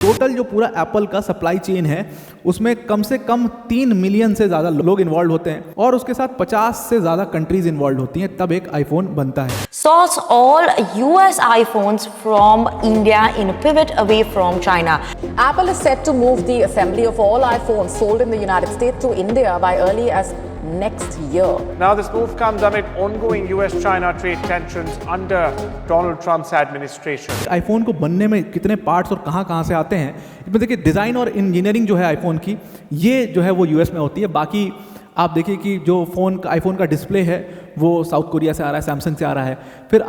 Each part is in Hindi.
टोटल जो पूरा एप्पल का सप्लाई चेन है उसमें कम से कम 3 मिलियन से ज़्यादा लोग इन्वॉल्व होते हैं और उसके साथ 50 से ज़्यादा कंट्रीज इन्वॉल्व होती हैं, तब एक आईफोन बनता है। Source all US iPhones from India in a pivot away from China. Apple is set to move the assembly of all iPhones sold in the United States to India by early as next year. Now, this move comes amid ongoing US-China trade tensions under Donald Trump's administration. IPhone को बनने में कितने पार्ट्स और कहाँ से आते हैं, इसमें देखिए डिज़ाइन और इंजीनियरिंग जो है आईफोन की, ये जो है वो यूएस में होती है। बाकी आप देखिए कि जो आईफोन का डिस्प्ले है वो साउथ कोरिया से आ रहा है, सैमसंग से आ रहा है। फिर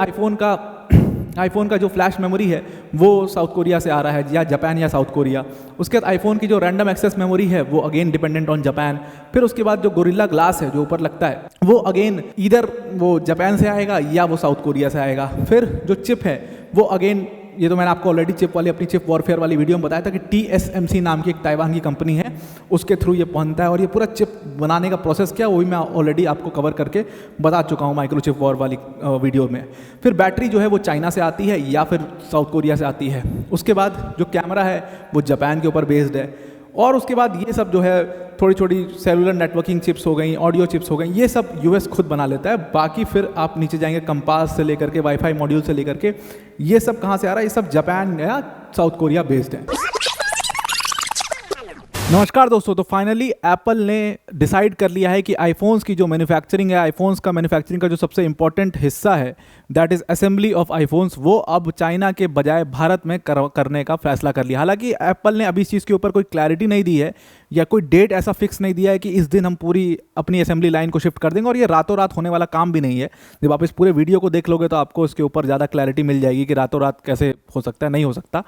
आईफोन का जो फ्लैश मेमोरी है वो साउथ कोरिया से आ रहा है, या जापान या साउथ कोरिया। उसके बाद आईफोन की जो रैंडम एक्सेस मेमोरी है वो अगेन डिपेंडेंट ऑन जापान। फिर उसके बाद जो गोरिल्ला ग्लास है जो ऊपर लगता है वो अगेन इधर वो जापान से आएगा या वो साउथ कोरिया से आएगा। फिर जो चिप है वो अगेन, ये तो मैंने आपको ऑलरेडी अपनी चिप वॉरफेयर वाली वीडियो में बताया था कि TSMC नाम की एक ताइवान की कंपनी है, उसके थ्रू ये पहुंचता है। और ये पूरा चिप बनाने का प्रोसेस क्या, वो भी मैं ऑलरेडी आपको कवर करके बता चुका हूँ माइक्रोचिप वॉर वाली वीडियो में। फिर बैटरी जो है वो चाइना से आती है या फिर साउथ कोरिया से आती है। उसके बाद जो कैमरा है वो जापान के ऊपर बेस्ड है। और उसके बाद ये सब जो है थोड़ी छोटी सेलुलर नेटवर्किंग चिप्स हो गई, ऑडियो चिप्स हो गई, ये सब यूएस खुद बना लेता है। बाकी फिर आप नीचे जाएंगे, कंपास से लेकर के वाईफाई मॉड्यूल से लेकर के ये सब कहाँ से आ रहा है, ये सब जापान या साउथ कोरिया बेस्ड है। नमस्कार दोस्तों, तो फाइनली एप्पल ने डिसाइड कर लिया है कि आईफोन्स की जो मैन्युफैक्चरिंग है, आईफोन्स का मैन्युफैक्चरिंग का जो सबसे इंपॉर्टेंट हिस्सा है that is assembly of iPhones, वो अब चाइना के बजाय भारत में करने का फैसला कर लिया। हालांकि एप्पल ने अभी इस चीज़ के ऊपर कोई क्लैरिटी नहीं दी है या कोई डेट ऐसा फिक्स नहीं दिया है कि इस दिन हम पूरी अपनी असेंबली लाइन को शिफ्ट कर देंगे, और ये रातों रात होने वाला काम भी नहीं है। जब आप इस पूरे वीडियो को देख लोगे तो आपको इसके ऊपर ज़्यादा क्लैरिटी मिल जाएगी कि रातों रात कैसे हो सकता है, नहीं हो सकता।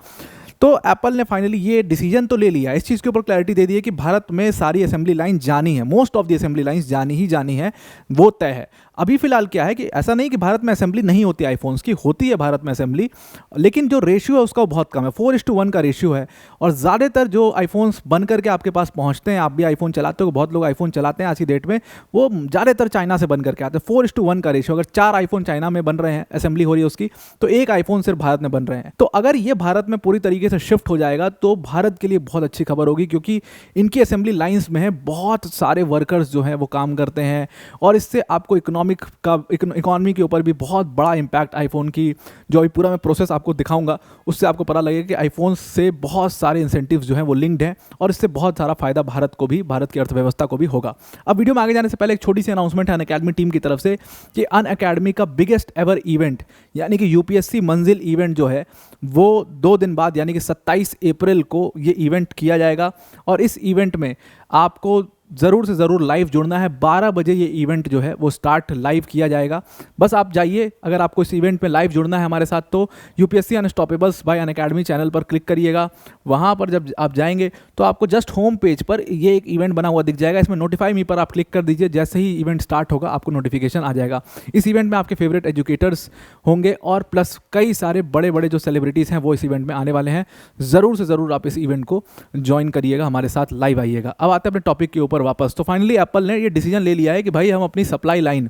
तो एप्पल ने फाइनली ये डिसीजन तो ले लिया, इस चीज़ के ऊपर क्लैरिटी दे दी है कि भारत में सारी असेंबली लाइन जानी है, most of the assembly lines जानी है, वो तय है। अभी फिलहाल क्या है कि ऐसा नहीं कि भारत में असेंबली नहीं होती, आईफोन्स की होती है भारत में असेंबली, लेकिन जो रेशियो है उसका बहुत कम है, 4:1 का रेशियो है। और ज़्यादातर जो आईफोन्स बन करके आपके पास पहुँचते हैं, आप भी आईफोन चलाते हो, बहुत लोग आईफोन चलाते हैं आज की डेट में, वो ज़्यादातर चाइना से बन करके आते हैं। 4:1 का रेशियो, अगर 4 आईफोन चाइना में बन रहे हैं, असेंबली हो रही है उसकी, तो 1 आईफोन सिर्फ भारत में बन रहे हैं। तो अगर ये भारत में पूरी तरीके से शिफ्ट हो जाएगा तो भारत के लिए बहुत अच्छी खबर होगी, क्योंकि इनकी असेंबली लाइंस में है बहुत सारे वर्कर्स जो हैं वो काम करते हैं, और इससे आपको इकोनॉमी के ऊपर भी बहुत बड़ा इम्पैक्ट, आईफोन की जो अभी पूरा मैं प्रोसेस आपको दिखाऊंगा उससे आपको पता लगेगा कि आईफोन से बहुत सारे इंसेंटिव्स जो हैं वो लिंक्ड हैं, और इससे बहुत सारा फायदा भारत को भी, भारत की अर्थव्यवस्था को भी होगा। अब वीडियो में आगे जाने से पहले एक छोटी सी अनाउंसमेंट है अनअकैडमी टीम की तरफ से कि अनअकैडमी का बिगेस्ट एवर इवेंट यानी कि यूपीएससी मंजिल इवेंट जो है वो 2 दिन बाद यानी कि 27 अप्रैल को ये इवेंट किया जाएगा। और इस इवेंट में आपको ज़रूर से ज़रूर लाइव जुड़ना है। 12 बजे ये इवेंट जो है वो स्टार्ट लाइव किया जाएगा। बस आप जाइए, अगर आपको इस इवेंट में लाइव जुड़ना है हमारे साथ तो यूपीएससी अनस्टॉपेबल्स बाय अनअकैडमी चैनल पर क्लिक करिएगा। वहाँ पर जब आप जाएंगे तो आपको जस्ट होम पेज पर ये एक इवेंट बना हुआ दिख जाएगा, इसमें नोटिफाई मी पर आप क्लिक कर दीजिए। जैसे ही इवेंट स्टार्ट होगा आपको नोटिफिकेशन आ जाएगा। इस इवेंट में आपके फेवरेट एजुकेटर्स होंगे और प्लस कई सारे बड़े बड़े जो सेलिब्रिटीज़ हैं वो इस इवेंट में आने वाले हैं। ज़रूर से ज़रूर आप इस इवेंट को ज्वाइन करिएगा, हमारे साथ लाइव आइएगा। अब आते हैं अपने टॉपिक के ऊपर वापस। तो फाइनली एप्पल ने ये डिसीजन ले लिया है कि भाई हम अपनी सप्लाई लाइन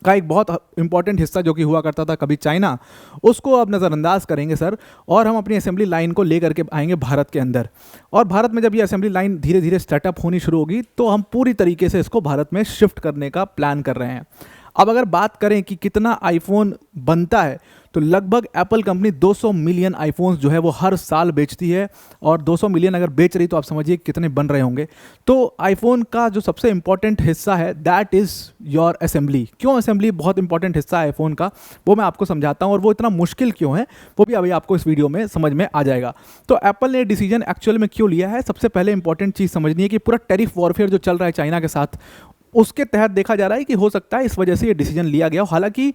का एक बहुत इंपॉर्टेंट हिस्सा जो कि हुआ करता था कभी चाइना, उसको अब नज़रअंदाज करेंगे सर, और हम अपनी असेंबली लाइन को लेकर के आएंगे भारत के अंदर। और भारत में जब ये असेंबली लाइन धीरे धीरे सेटअप होनी शुरू होगी तो हम पूरी तरीके से इसको भारत में शिफ्ट करने का प्लान कर रहे हैं। अब अगर बात करें कि कितना आईफोन बनता है तो लगभग एप्पल कंपनी 200 मिलियन आईफोन्स जो है वो हर साल बेचती है, और 200 मिलियन अगर बेच रही तो आप समझिए कितने बन रहे होंगे। तो आईफोन का जो सबसे इंपॉर्टेंट हिस्सा है दैट इज़ योर असेंबली। क्यों असेंबली बहुत इंपॉर्टेंट हिस्सा है आईफोन का, वो मैं आपको समझाता हूँ, और वो इतना मुश्किल क्यों है वो भी अभी आपको इस वीडियो में समझ में आ जाएगा। तो एप्पल ने डिसीजन एक्चुअल में क्यों लिया है, सबसे पहले इंपॉर्टेंट चीज़ समझनी है कि पूरा टैरिफ वॉरफेयर जो चल रहा है चाइना के साथ, उसके तहत देखा जा रहा है कि हो सकता है इस वजह से ये डिसीजन लिया गया। हालांकि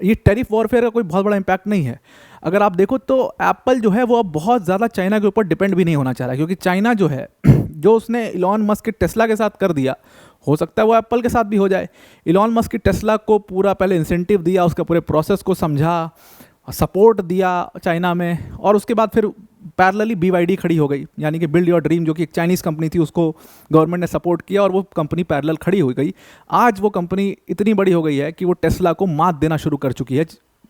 ये टैरिफ वॉरफेयर का कोई बहुत बड़ा इम्पैक्ट नहीं है। अगर आप देखो तो एप्पल जो है वो अब बहुत ज़्यादा चाइना के ऊपर डिपेंड भी नहीं होना चाह रहा, क्योंकि चाइना जो है जो उसने इलॉन मस्क के टेस्ला के साथ कर दिया, हो सकता है वो एप्पल के साथ भी हो जाए। इलॉन मस्क की टेस्ला को पूरा पहले इंसेंटिव दिया, उसके पूरे प्रोसेस को समझा, सपोर्ट दिया चाइना में, और उसके बाद फिर पैरेलली BYD खड़ी हो गई, यानी कि बिल्ड योर ड्रीम, जो कि एक चाइनीज़ कंपनी थी, उसको गवर्नमेंट ने सपोर्ट किया और वो कंपनी पैरेलल खड़ी हो गई। आज वो कंपनी इतनी बड़ी हो गई है कि वो टेस्ला को मात देना शुरू कर चुकी है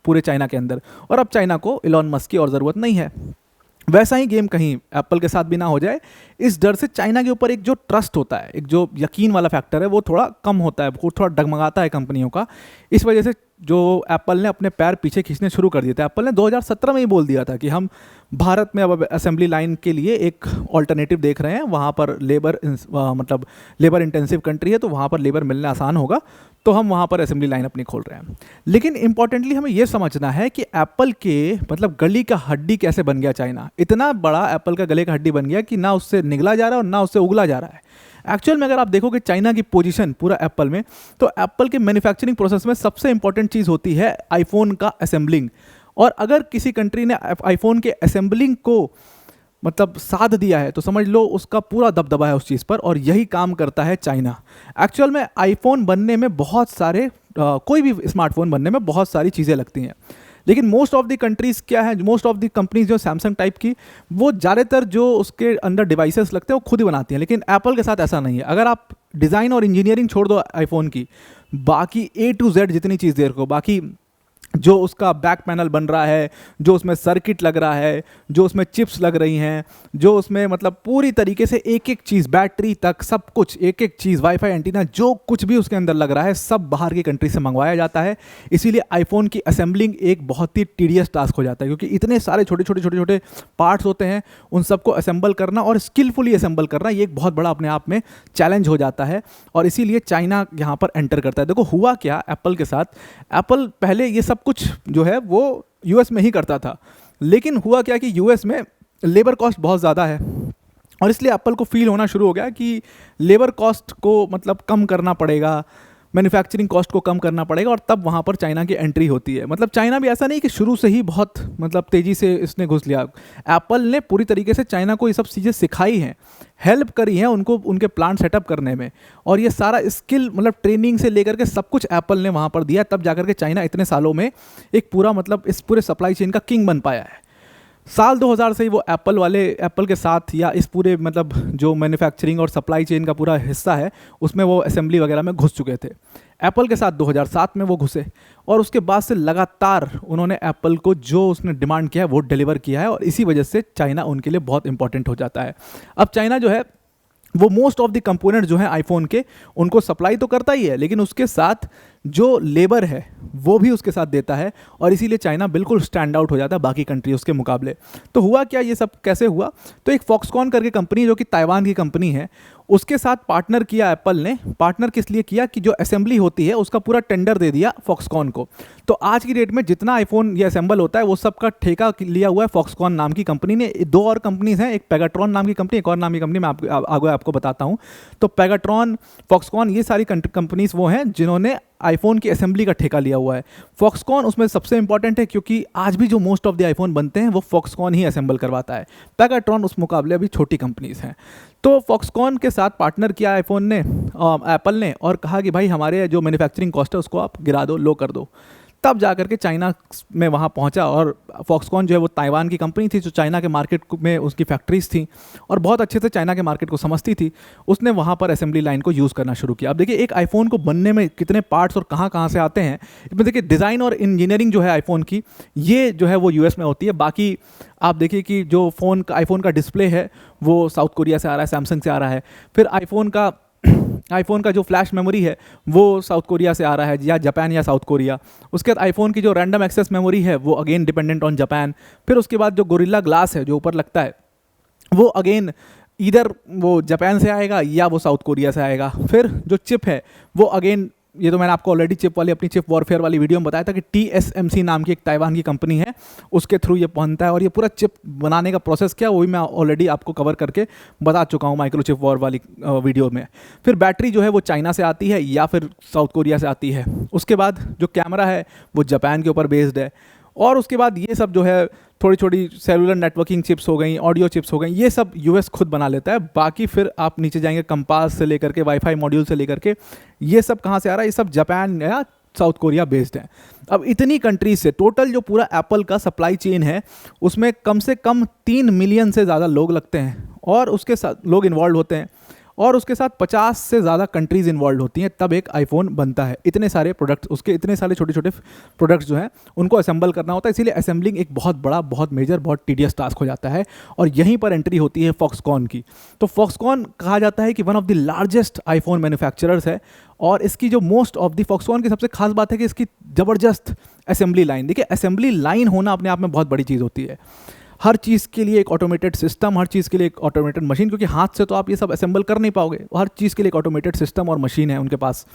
पूरे चाइना के अंदर, और अब चाइना को इलॉन मस्क की और ज़रूरत नहीं है। वैसा ही गेम कहीं एप्पल के साथ भी ना हो जाए, इस डर से चाइना के ऊपर एक जो ट्रस्ट होता है, एक जो यकीन वाला फैक्टर है, वो थोड़ा कम होता है, वो थोड़ा डगमगाता है कंपनियों का। इस वजह से जो एप्पल ने अपने पैर पीछे खींचने शुरू कर दिए थे। एप्पल ने 2017 में ही बोल दिया था कि हम भारत में अब असेंबली लाइन के लिए एक ऑल्टरनेटिव देख रहे हैं, वहाँ पर मतलब लेबर इंटेंसिव कंट्री है, तो वहाँ पर लेबर मिलना आसान होगा, तो हम वहाँ पर असेंबली लाइन अपनी खोल रहे हैं। लेकिन इंपॉर्टेंटली हमें यह समझना है कि एप्पल के मतलब गली का हड्डी कैसे बन गया चाइना। इतना बड़ा एप्पल का गले का हड्डी बन गया कि ना उससे निगला जा रहा है और ना उससे उगला जा रहा है। एक्चुअल में अगर आप देखोगे चाइना की पोजीशन पूरा एप्पल में, तो एप्पल के मैन्युफैक्चरिंग प्रोसेस में सबसे इंपॉर्टेंट चीज़ होती है आईफोन का असेंबलिंग। और अगर किसी कंट्री ने आईफोन के असेंबलिंग को मतलब साथ दिया है तो समझ लो उसका पूरा दबदबा है उस चीज़ पर, और यही काम करता है चाइना। एक्चुअल में आईफोन बनने में बहुत सारे कोई भी स्मार्टफोन बनने में बहुत सारी चीज़ें लगती हैं, लेकिन मोस्ट ऑफ द कंट्रीज़ क्या है, मोस्ट ऑफ द कंपनीज जो सैमसंग टाइप की, वो ज़्यादातर जो उसके अंदर डिवाइसेस लगते हैं वो खुद ही बनाती हैं। लेकिन एप्पल के साथ ऐसा नहीं है। अगर आप डिज़ाइन और इंजीनियरिंग छोड़ दो आईफोन की, बाकी A to Z जितनी चीज़ देखो, बाकी जो उसका बैक पैनल बन रहा है, जो उसमें सर्किट लग रहा है, जो उसमें चिप्स लग रही हैं, जो उसमें मतलब पूरी तरीके से एक एक चीज़, बैटरी तक सब कुछ, एक एक चीज़, वाईफाई एंटीना, जो कुछ भी उसके अंदर लग रहा है सब बाहर की कंट्री से मंगवाया जाता है। इसीलिए आईफोन की असेंबलिंग एक बहुत ही टीडियस टास्क हो जाता है, क्योंकि इतने सारे छोटे छोटे पार्ट्स होते हैं, उन सबको असेंबल करना और स्किलफुली असेंबल करना, ये एक बहुत बड़ा अपने आप में चैलेंज हो जाता है। और इसीलिए चाइना यहाँ पर एंटर करता है। देखो हुआ क्या एप्पल के साथ, एप्पल पहले ये सब कुछ जो है वो यूएस में ही करता था, लेकिन हुआ क्या कि यूएस में लेबर कॉस्ट बहुत ज़्यादा है, और इसलिए एप्पल को फील होना शुरू हो गया कि लेबर कॉस्ट को मतलब कम करना पड़ेगा, मैन्युफैक्चरिंग कॉस्ट को कम करना पड़ेगा, और तब वहाँ पर चाइना की एंट्री होती है। मतलब चाइना भी ऐसा नहीं कि शुरू से ही बहुत मतलब तेज़ी से इसने घुस लिया। एप्पल ने पूरी तरीके से चाइना को ये सब चीज़ें सिखाई हैं, हेल्प करी हैं उनको उनके प्लांट सेटअप करने में, और ये सारा स्किल मतलब ट्रेनिंग से लेकर के सब कुछ एप्पल ने वहाँ पर दिया, तब जाकर के चाइना इतने सालों में एक पूरा मतलब इस पूरे सप्लाई चेन का किंग बन पाया है। साल 2000 से ही वो एप्पल के साथ या इस पूरे मतलब जो मैन्युफैक्चरिंग और सप्लाई चेन का पूरा हिस्सा है उसमें वो असेंबली वगैरह में घुस चुके थे। एप्पल के साथ 2007 में वो घुसे, और उसके बाद से लगातार उन्होंने एप्पल को जो उसने डिमांड किया है वो डिलीवर किया है, और इसी वजह से चाइना उनके लिए बहुत इंपॉर्टेंट हो जाता है। अब चाइना जो है वो मोस्ट ऑफ द कंपोनेंट जो है आईफोन के उनको सप्लाई तो करता ही है, लेकिन उसके साथ जो लेबर है वो भी उसके साथ देता है, और इसीलिए चाइना बिल्कुल स्टैंड आउट हो जाता है बाकी कंट्रीज के मुकाबले। तो हुआ क्या, ये सब कैसे हुआ, तो एक फॉक्सकॉन करके कंपनी जो कि ताइवान की कंपनी है, उसके साथ पार्टनर किया एप्पल ने। पार्टनर किस लिए किया कि जो असेंबली होती है उसका पूरा टेंडर दे दिया फॉक्सकॉन को। तो आज की डेट में जितना आईफोन ये असेंबल होता है वो सब का ठेका लिया हुआ है फॉक्सकॉन नाम की कंपनी ने। दो और कंपनीज हैं, एक पेगाट्रॉन नाम की कंपनी, एक और नाम की कंपनी मैं आगे आपको बताता हूँ। तो पेगाट्रॉन, फॉक्सकॉन, ये सारी कंपनीज वो हैं जिन्होंने आईफोन की असेंबली का ठेका लिया हुआ है। फॉक्सकॉन उसमें सबसे इंपॉर्टेंट है, क्योंकि आज भी जो मोस्ट ऑफ द आईफोन बनते हैं वो फॉक्सकॉन ही असेंबल करवाता है। पेगाट्रॉन उस मुकाबले अभी छोटी कंपनीज हैं। तो फॉक्सकॉन के साथ पार्टनर किया आईफोन ने, एप्पल ने, और कहा कि भाई हमारे जो मैन्युफैक्चरिंग कॉस्ट है उसको आप गिरा दो, लो कर दो। तब जा करके चाइना में वहाँ पहुँचा, और फॉक्सकॉन जो है वो ताइवान की कंपनी थी जो चाइना के मार्केट में उसकी फैक्ट्रीज थी और बहुत अच्छे से चाइना के मार्केट को समझती थी। उसने वहाँ पर असेंबली लाइन को यूज़ करना शुरू किया। अब देखिए एक आईफोन को बनने में कितने पार्ट्स और कहाँ कहाँ से आते हैं। इसमें देखिए डिज़ाइन और इंजीनियरिंग जो है आईफोन की, ये जो है वो यूएस में होती है। बाकी आप देखिए कि जो आईफोन का डिस्प्ले है वो साउथ कोरिया से आ रहा है, सैमसंग से आ रहा है। फिर आईफोन का जो फ्लैश मेमोरी है वो साउथ कोरिया से आ रहा है, या जापान या साउथ कोरिया। उसके बाद आईफोन की जो रैंडम एक्सेस मेमोरी है वो अगेन डिपेंडेंट ऑन जापान। फिर उसके बाद जो गोरिल्ला ग्लास है जो ऊपर लगता है वो अगेन इधर वो जापान से आएगा या वो साउथ कोरिया से आएगा। फिर जो चिप है वो अगेन, ये तो मैंने आपको ऑलरेडी अपनी चिप वॉरफेयर वाली वीडियो में बताया था कि TSMC नाम की एक ताइवान की कंपनी है, उसके थ्रू ये पहुंचता है। और ये पूरा चिप बनाने का प्रोसेस क्या वही मैं ऑलरेडी आपको कवर करके बता चुका हूँ माइक्रोचिप वॉर वाली वीडियो में। फिर बैटरी जो है वो चाइना से आती है या फिर साउथ कोरिया से आती है। उसके बाद जो कैमरा है वो जापान के ऊपर बेस्ड है। और उसके बाद ये सब जो है थोड़ी छोटी सेलुलर नेटवर्किंग चिप्स हो गई, ऑडियो चिप्स हो गई, ये सब यूएस खुद बना लेता है। बाकी फिर आप नीचे जाएंगे कंपास से लेकर के वाईफाई मॉड्यूल से लेकर के, ये सब कहाँ से आ रहा है, ये सब जापान या साउथ कोरिया बेस्ड है। अब इतनी कंट्रीज से टोटल जो पूरा एप्पल का सप्लाई चेन है उसमें कम से कम 3 मिलियन से ज़्यादा लोग लगते हैं और उसके साथ लोग इन्वॉल्व होते हैं। और उसके साथ 50 से ज़्यादा कंट्रीज़ इन्वॉल्व होती हैं, तब एक आईफोन बनता है। इतने सारे प्रोडक्ट्स, उसके इतने सारे छोटे छोटे प्रोडक्ट्स जो हैं उनको असेंबल करना होता है, इसीलिए असेंबलिंग एक बहुत बड़ा, बहुत मेजर, बहुत टीडियस टास्क हो जाता है। और यहीं पर एंट्री होती है फॉक्सकॉन की। तो फॉक्सकॉन कहा जाता है कि one of the largest iPhone manufacturers है, और इसकी जो मोस्ट ऑफ द फॉक्सकॉन की सबसे खास बात है कि इसकी ज़बरदस्त असेंबली लाइन। देखिए, असेंबली लाइन होना अपने आप में बहुत बड़ी चीज़ होती है। हर चीज़ के लिए एक ऑटोमेटेड सिस्टम, हर चीज़ के लिए एक ऑटोमेटेड मशीन, क्योंकि हाथ से तो आप ये सब असेंबल कर नहीं पाओगे। हर चीज़ के लिए एक ऑटोमेटेड सिस्टम और मशीन है उनके पास।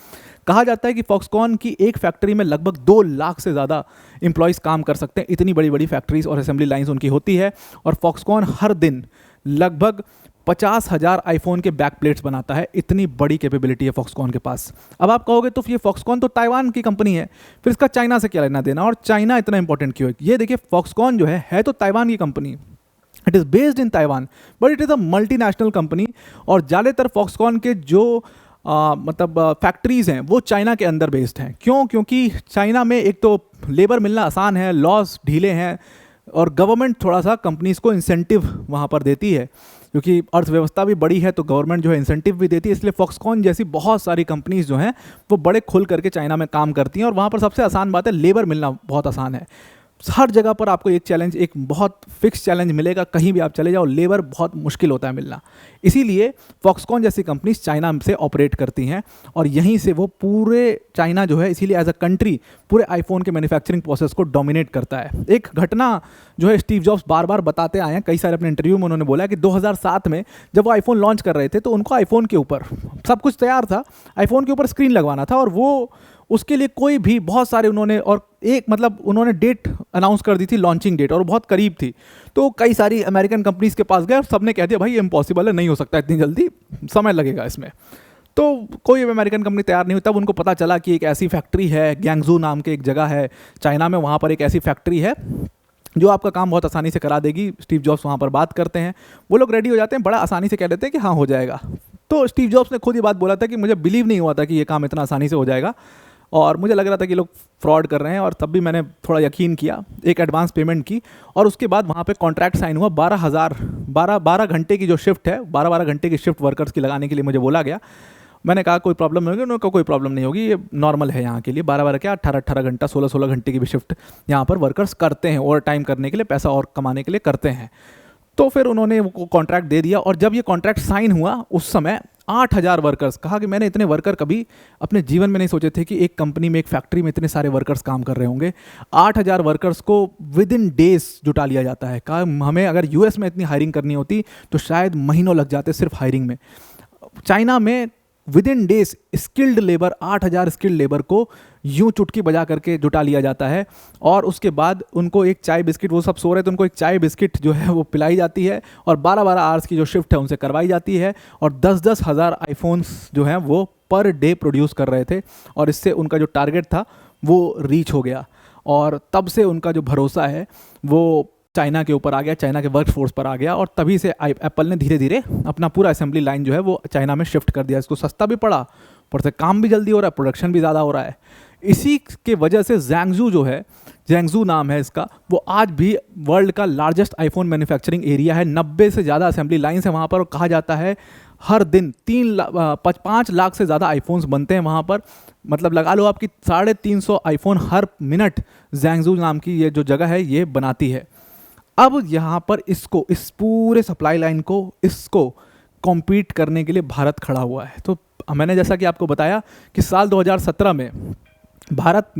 कहा जाता है कि फॉक्सकॉन की एक फैक्ट्री में लगभग 2 लाख से ज़्यादा एम्प्लॉयज़ काम कर सकते हैं। इतनी बड़ी बड़ी फैक्ट्रीज और असेंबली लाइन्स उनकी होती है। और फॉक्सकॉन हर दिन लगभग 50,000 आईफोन के बैक प्लेट्स बनाता है। इतनी बड़ी कैपेबिलिटी है फॉक्सकॉन के पास। अब आप कहोगे तो ये फॉक्सकॉन तो ताइवान की कंपनी है, फिर इसका चाइना से क्या लेना देना, और चाइना इतना इंपॉर्टेंट क्यों है? ये देखिए, फॉक्सकॉन जो है तो ताइवान की company, it is based in Taiwan, but it is a multinational company. और ज़्यादातर फॉक्सकॉन के जो मतलब फैक्ट्रीज़ हैं वो चाइना के अंदर बेस्ड हैं। क्यों? क्योंकि चाइना में एक तो लेबर मिलना आसान है, लॉस ढीले हैं, और गवर्नमेंट थोड़ा सा कंपनीज़ को इंसेंटिव वहाँ पर देती है, क्योंकि अर्थव्यवस्था भी बड़ी है तो गवर्नमेंट जो है इंसेंटिव भी देती है। इसलिए फॉक्सकॉन जैसी बहुत सारी कंपनीज़ जो हैं वो बड़े खुल करके चाइना में काम करती हैं। और वहाँ पर सबसे आसान बात है, लेबर मिलना बहुत आसान है। हर जगह पर आपको एक चैलेंज, एक बहुत फिक्स चैलेंज मिलेगा, कहीं भी आप चले जाओ, लेबर बहुत मुश्किल होता है मिलना। इसीलिए फॉक्सकॉन जैसी कंपनीज चाइना से ऑपरेट करती हैं, और यहीं से वो पूरे चाइना जो है, इसीलिए एज अ कंट्री पूरे आईफोन के मैन्युफैक्चरिंग प्रोसेस को डोमिनेट करता है। एक घटना जो है स्टीव जॉब्स बार बार बताते आए हैं, कई सारे अपने इंटरव्यू में उन्होंने बोला कि 2007 में जब वो आईफोन लॉन्च कर रहे थे तो उनको आईफोन के ऊपर सब कुछ तैयार था, आईफोन के ऊपर स्क्रीन लगवाना था, और वो उसके लिए कोई भी बहुत सारे उन्होंने, और एक मतलब उन्होंने डेट अनाउंस कर दी थी, लॉन्चिंग डेट, और बहुत करीब थी। तो कई सारी अमेरिकन कंपनीज के पास गए और सबने कह दिया भाई ये इम्पॉसिबल है, नहीं हो सकता इतनी जल्दी, समय लगेगा इसमें। तो कोई अमेरिकन कंपनी तैयार नहीं हुई। तब उनको पता चला कि एक ऐसी फैक्ट्री है, ग्यांगजू नाम के एक जगह है चाइना में, वहाँ पर एक ऐसी फैक्ट्री है जो आपका काम बहुत आसानी से करा देगी। स्टीव जॉब्स वहाँ पर बात करते हैं, वो लोग रेडी हो जाते हैं, बड़ा आसानी से कह देते हैं कि हाँ हो जाएगा। तो स्टीव जॉब्स ने खुद ये बात बोला था कि मुझे बिलीव नहीं हुआ था कि ये काम इतना आसानी से हो जाएगा, और मुझे लग रहा था कि लोग फ्रॉड कर रहे हैं, और तब भी मैंने थोड़ा यकीन किया, एक एडवांस पेमेंट की, और उसके बाद वहाँ पे कॉन्ट्रैक्ट साइन हुआ। 12 घंटे की जो शिफ्ट है, 12 घंटे की शिफ्ट वर्कर्स की लगाने के लिए मुझे बोला गया। मैंने कहा कोई प्रॉब्लम नहीं होगी, उन्होंने कहा कोई प्रॉब्लम नहीं होगी, ये नॉर्मल है यहाँ के लिए। 12 क्या 18 घंटा, 16 घंटे की भी शिफ्ट यहाँ पर वर्कर्स करते हैं, ओवर टाइम करने के लिए, पैसा और कमाने के लिए करते हैं। तो फिर उन्होंने वो कॉन्ट्रैक्ट दे दिया, और जब ये कॉन्ट्रैक्ट साइन हुआ उस समय 8,000 वर्कर्स, कहा कि मैंने इतने वर्कर कभी अपने जीवन में नहीं सोचे थे कि एक कंपनी में, एक फैक्ट्री में इतने सारे वर्कर्स काम कर रहे होंगे। 8,000 वर्कर्स को विद इन डेज जुटा लिया जाता है। कहा हमें अगर यूएस में इतनी हायरिंग करनी होती तो शायद महीनों लग जाते सिर्फ हायरिंग में। चाइना में with in days skilled labour, 8,000 skilled labour को यूं चुटकी बजा करके जुटा लिया जाता है, और उसके बाद उनको एक चाय बिस्किट, वो सब सो रहे थे, उनको एक चाय बिस्किट जो है वो पिलाई जाती है, और 12-12 आवर्स की जो शिफ्ट है उनसे करवाई जाती है, और 10-10 हज़ार आईफोन्स जो हैं वो पर डे प्रोड्यूस कर रहे थे, और इससे उनका जो टारगेट था वो रीच हो गया। और तब से उनका जो भरोसा है वो चाइना के ऊपर आ गया, चाइना के वर्क फोर्स पर आ गया, और तभी से एप्पल ने धीरे धीरे अपना पूरा असेंबली लाइन जो है वो चाइना में शिफ्ट कर दिया। इसको सस्ता भी पड़ा, पर से काम भी जल्दी हो रहा है, प्रोडक्शन भी ज़्यादा हो रहा है। इसी के वजह से ज़ैंगजू जो है, ज़ैंगजू नाम है इसका, वो आज भी वर्ल्ड का लार्जेस्ट आईफोन मैन्युफैक्चरिंग एरिया है। 90 से ज़्यादा असेंबली लाइन्स हैं वहाँ पर, और कहा जाता है हर दिन 5 लाख से ज़्यादा आईफोन्स बनते हैं वहाँ पर। मतलब लगा लो आपकी 350 आईफोन हर मिनट ज़ैंगजू नाम की ये जो जगह है ये बनाती है। अब यहाँ पर इसको, इस पूरे सप्लाई लाइन को, इसको कॉम्पीट करने के लिए भारत खड़ा हुआ है। तो मैंने जैसा कि आपको बताया कि साल 2017 में भारत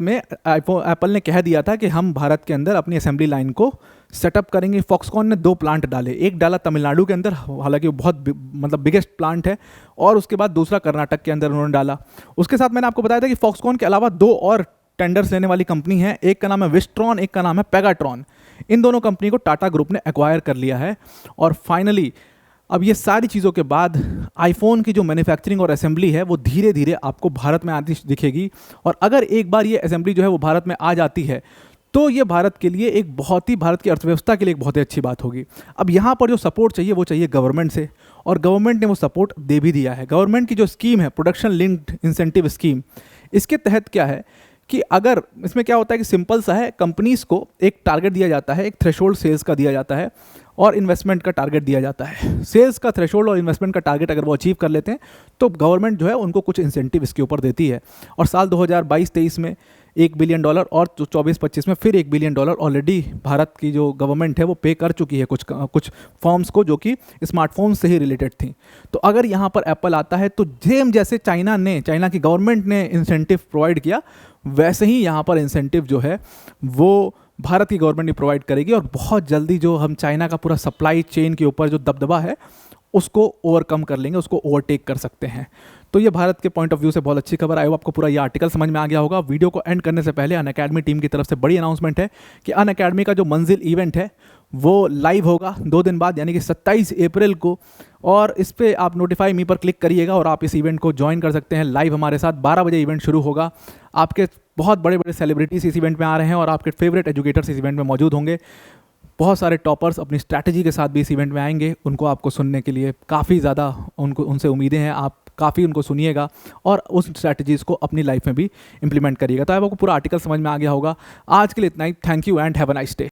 में एप्पल ने कह दिया था कि हम भारत के अंदर अपनी असेंबली लाइन को सेटअप करेंगे। फॉक्सकॉन ने 2 प्लांट डाले, एक डाला तमिलनाडु के अंदर, हालांकि वो बहुत मतलब बिगेस्ट प्लांट है, और उसके बाद दूसरा कर्नाटक के अंदर उन्होंने डाला। उसके साथ मैंने आपको बताया था कि फॉक्सकॉन के अलावा 2 और टेंडर्स लेने वाली कंपनी है, एक का नाम है विस्ट्रॉन, एक का नाम है पेगाट्रॉन। इन दोनों कंपनी को टाटा ग्रुप ने एक्वायर कर लिया है। और फाइनली अब ये सारी चीज़ों के बाद आईफोन की जो मैन्युफैक्चरिंग और असेंबली है वो धीरे धीरे आपको भारत में आती दिखेगी। और अगर एक बार ये असेंबली जो है वो भारत में आ जाती है तो ये भारत के लिए एक बहुत ही, भारत की अर्थव्यवस्था के लिए एक बहुत ही अच्छी बात होगी। अब यहाँ पर जो सपोर्ट चाहिए वो चाहिए गवर्नमेंट से, और गवर्नमेंट ने वो सपोर्ट दे भी दिया है। गवर्नमेंट की जो स्कीम है, प्रोडक्शन लिंक्ड इंसेंटिव स्कीम, इसके तहत क्या है कि अगर इसमें क्या होता है कि सिंपल सा है, कंपनीज़ को एक टारगेट दिया जाता है, एक थ्रेशोल्ड सेल्स का दिया जाता है, और इन्वेस्टमेंट का टारगेट दिया जाता है। सेल्स का थ्रेशोल्ड और इन्वेस्टमेंट का टारगेट अगर वो अचीव कर लेते हैं तो गवर्नमेंट जो है उनको कुछ इंसेंटिव इसके ऊपर देती है। और साल 2022-23 में $1 बिलियन और 24-25 में फिर $1 बिलियन ऑलरेडी भारत की जो गवर्नमेंट है वो पे कर चुकी है कुछ फर्म्स को जो कि स्मार्टफोन से ही रिलेटेड थी। तो अगर यहाँ पर एप्पल आता है तो सेम जैसे चाइना की गवर्नमेंट ने इंसेंटिव प्रोवाइड किया, वैसे ही यहाँ पर इंसेंटिव जो है वो भारत की गवर्नमेंट ही प्रोवाइड करेगी। और बहुत जल्दी जो हम चाइना का पूरा सप्लाई चेन के ऊपर जो दबदबा है उसको ओवरकम कर लेंगे, उसको ओवरटेक कर सकते हैं। तो ये भारत के पॉइंट ऑफ व्यू से बहुत अच्छी खबर आई हो। आपको पूरा ये आर्टिकल समझ में आ गया होगा। वीडियो को एंड करने से पहले अनअकैडमी टीम की तरफ से बड़ी अनाउंसमेंट है कि अनअकैडमी का जो मंजिल इवेंट है वो लाइव होगा 2 दिन बाद, यानी कि 27 अप्रैल को। और इस पर आप नोटिफाई मी पर क्लिक करिएगा और आप इस इवेंट को ज्वाइन कर सकते हैं लाइव हमारे साथ। 12 बजे इवेंट शुरू होगा। आपके बहुत बड़े बड़े सेलिब्रिटीज इस इवेंट में आ रहे हैं और आपके फेवरेट एजुकेटर्स इस इवेंट में मौजूद होंगे। बहुत सारे टॉपर्स अपनी स्ट्रैटेजी के साथ भी इस इवेंट में आएंगे। उनको आपको सुनने के लिए काफ़ी ज़्यादा उनसे उम्मीदें हैं। आप काफ़ी उनको सुनिएगा और उस स्ट्रैटेजीज़ को अपनी लाइफ में भी इंप्लीमेंट करिएगा। तो आपको पूरा आर्टिकल समझ में आ गया होगा। आज के लिए इतना ही। Thank you and have a nice day.